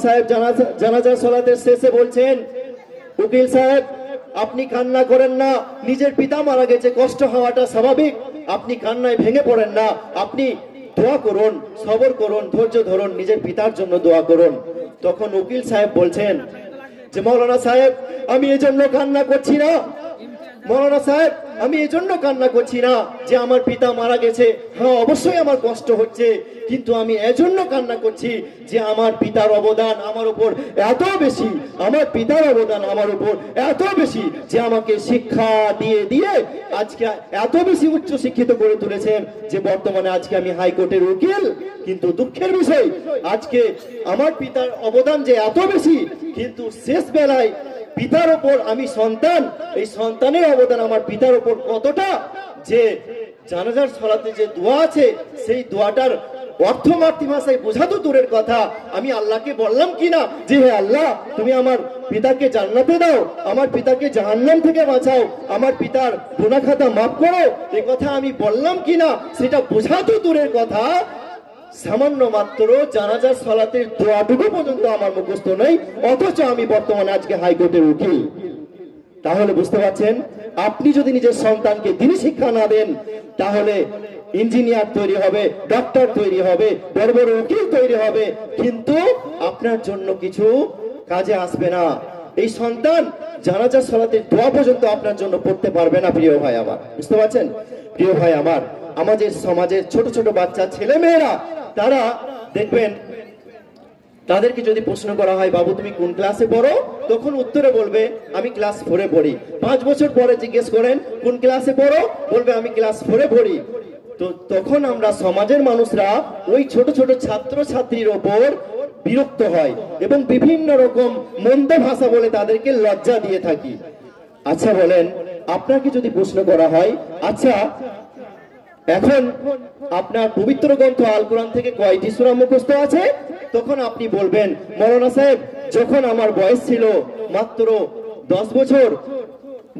সাহেব জানাজা সালাতের শেষে বলছেন, উকিল সাহেব আপনি কান্না করেন না, নিজের পিতা মারা গেছে, কষ্ট হওয়াটা স্বাভাবিক, আপনি কান্নায় ভেঙে পড়েন না, আপনি দোয়া করুন, সবর করুন, ধৈর্য ধরুন, নিজের পিতার জন্য দোয়া করুন। তখন উকিল সাহেব বলছেন যে মৌলানা সাহেব আমি এজন্য কান্না করছি না, মৌলানা সাহেব আমি এজন্য কান্না করছি না যে আমার পিতা মারা গেছে, হ্যাঁ অবশ্যই আমার কষ্ট হচ্ছে, কিন্তু আমি এজন্য কান্না করছি যে আমার পিতার অবদান আমার উপর এত বেশি, আমার পিতার অবদান আমার উপর এত বেশি যে আমাকে শিক্ষা দিয়ে দিয়ে আজকে এত বেশি উচ্চ শিক্ষিত করে তুলেছেন যে বর্তমানে আজকে আমি হাইকোর্টের উকিল। কিন্তু দুঃখের বিষয় আজকে আমার পিতার অবদান যে এত বেশি, কিন্তু শেষ বেলায় পিতার উপর আমি সন্তান, এই সন্তানের অবদান আমার পিতার উপর কতটা, যে জানাজার সালাতে যে দোয়া আছে সেই দোয়াটার অর্থ মাতৃভাষায় বোঝা তো দূরের কথা, আমি আল্লাহকে বললাম কিনা যে হে আল্লাহ তুমি আমার পিতাকে জান্নাতে দাও, আমার পিতাকে জাহান্নাম থেকে বাঁচাও, আমার পিতার গুনাহ খাতা মাফ করো, এই কথা আমি বললাম কিনা সেটা বোঝা তো দূরের কথা, সামান্য মাত্র জানাজার সালাতের দোয়াটুকু পর্যন্ত আমার মুখস্থ নেই, অথচ আমি বর্তমানে আজকে হাইকোর্টের উকিল। তাহলে বুঝতে পারছেন, আপনি যদি নিজের সন্তানকে দিনী শিক্ষা না দেন তাহলে ইঞ্জিনিয়ার তৈরি হবে, ডক্টর তৈরি হবে, বড় বড় উকিল তৈরি হবে, কিন্তু আপনার জন্য কিছু কাজে আসবে না। এই সন্তান জানাজার সালাতের দোয়া পর্যন্ত আপনার জন্য পড়তে পারবে না। প্রিয় ভাই আমার, বুঝতে পারছেন? প্রিয় ভাই আমার, আমাদের সমাজের ছোট ছোট বাচ্চা ছেলে মেয়েরা, তারা দেখবেন তাদেরকে যদি প্রশ্ন করা হয় বাবু তুমি কোন ক্লাসে পড়ো, তখন উত্তরে বলবে আমি ক্লাস 4-এ পড়ি। 5 বছর পরে জিজ্ঞেস করেন কোন ক্লাসে পড়ো, বলবে আমি ক্লাস 4-এ পড়ি। তো তখন আমরা সমাজের মানুষরা ওই ছোট ছোট ছাত্র ছাত্রীর ওপর বিরক্ত হয় এবং বিভিন্ন রকম মন্দ ভাষা বলে তাদেরকে লজ্জা দিয়ে থাকি। আচ্ছা বলেন, আপনাকে যদি প্রশ্ন করা হয় আচ্ছা এখন আপনার পবিত্র গ্রন্থ আল কোরআন থেকে কয়টি সূরা মুখস্থ আছে, তখন আপনি বলবেন মৌলানা সাহেব যখন আমার বয়স ছিল মাত্র 10 বছর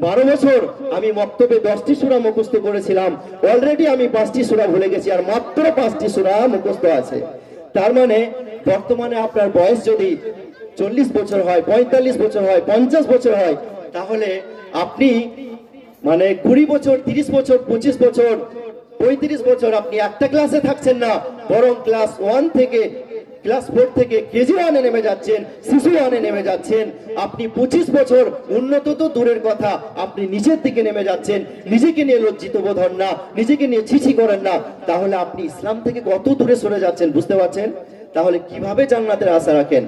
12 বছর আমি মক্তবে 10টি সূরা মুখস্থ করেছিলাম, অলরেডি আমি 5টি সূরা ভুলে গেছি আর মাত্র 5টি সূরা মুখস্থ আছে। তার মানে বর্তমানে আপনার বয়স যদি 40 বছর হয়, 45 বছর হয়, 50 বছর হয়, তাহলে আপনি মানে 20 বছর, 30 বছর, 25 বছর, 35 বছর আপনি একটা ক্লাসে থাকছেন না, বরং ক্লাস 1 থেকে ক্লাস 4 থেকে কেজি 1-এ নেমে যাচ্ছেন, শিশু 1-এ নেমে যাচ্ছেন। আপনি 25 বছর, উন্নত তো দূরের কথা, আপনি নিচের দিকে নেমে যাচ্ছেন, নিজেকে নিয়ে লজ্জিত বোধ হন না, নিজেকে নিয়ে ছিছি করেন না, তাহলে আপনি ইসলাম থেকে কত দূরে সরে যাচ্ছেন, বুঝতে পারছেন? তাহলে কিভাবে জান্নাতের আশা রাখেন?